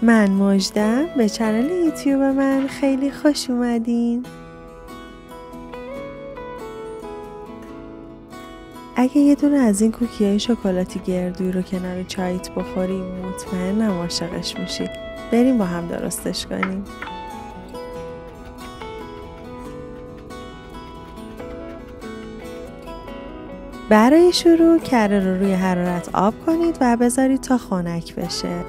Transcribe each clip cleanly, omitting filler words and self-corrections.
من مژدم، به چنل یوتیوب من خیلی خوش اومدین. اگه یه دونه از این کوکی‌های شکلاتی گردویی رو کنار چایت بخوری مطمئنم عاشقش میشی. بریم با هم درستش کنیم. برای شروع کره رو روی حرارت آب کنید و بذارید تا خنک بشه.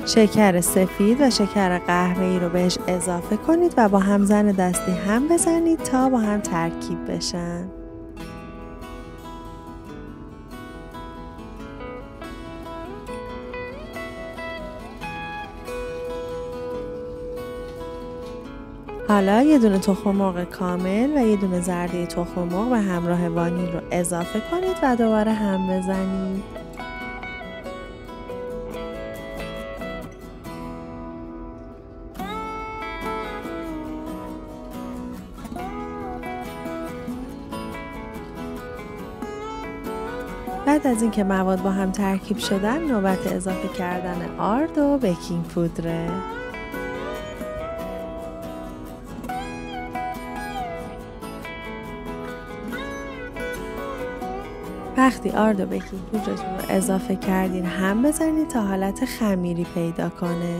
شکر سفید و شکر قهوه‌ای رو بهش اضافه کنید و با همزن دستی هم بزنید تا با هم ترکیب بشن. حالا یه دونه تخم مرغ کامل و یه دونه زرده تخم مرغ به همراه وانیل رو اضافه کنید و دوباره هم بزنید. بعد از اینکه مواد با هم ترکیب شدن نوبت اضافه کردن آرد و بیکینگ پودره. وقتی آرد و بیکینگ پودرتون رو اضافه کردین هم بزنید تا حالت خمیری پیدا کنه.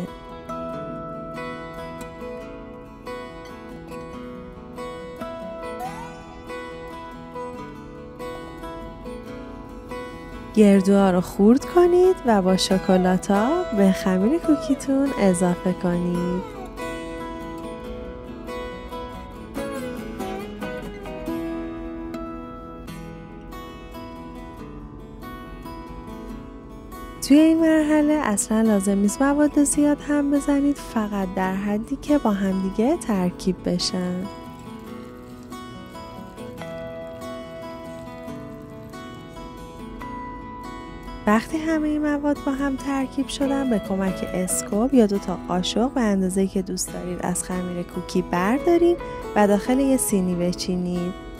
گردوها رو خورد کنید و با شکلاتا به خمیر کوکیتون اضافه کنید. توی این مرحله اصلا لازم نیست مواد زیاد هم بزنید، فقط در حدی که با همدیگه ترکیب بشن. وقتی همه این مواد با هم ترکیب شدن به کمک اسکوپ یا 2 تا قاشق به اندازه‌ای که دوست دارید از خمیر کوکی بردارین و داخل یه سینی بچینید.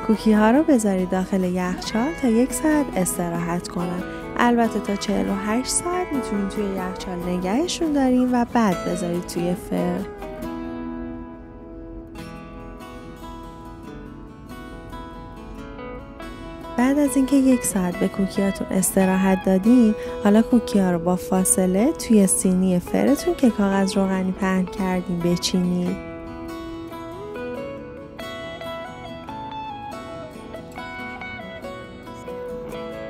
کوکی ها رو بذارید داخل یخچال تا 1 ساعت استراحت کنن. البته تا 48 ساعت میتونید توی یخچال نگهشون دارین و بعد بذارید توی فر. بعد از اینکه 1 ساعت به کوکیاتون استراحت دادین، حالا کوکی ها رو با فاصله توی سینی فرتون که کاغذ روغنی پهن کردین بچینید.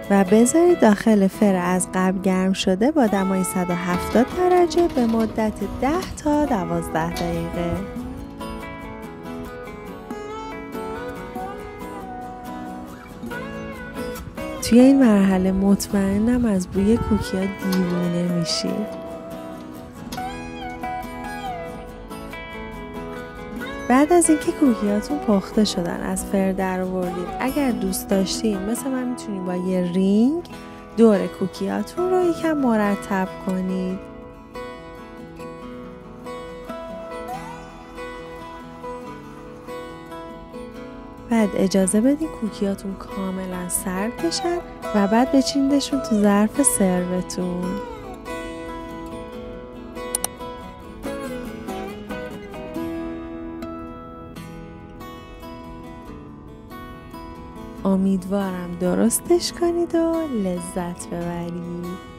و بذارید داخل فر از قبل گرم شده با دمای 170 درجه به مدت 10 تا 12 دقیقه. توی این مرحله مطمئنم از بوی کوکی ها دیوونه میشید. بعد از اینکه کوکیاتون پخته شدن از فر در آوردید، اگر دوست داشتین مثل من میتونید با یه رینگ دور کوکیاتون رو یکم مرتب کنید. بعد اجازه بدین کوکیاتون کاملا سرد بشن و بعد بچینیدشون تو ظرف سرفتون. امیدوارم درستش کنید و لذت ببرید.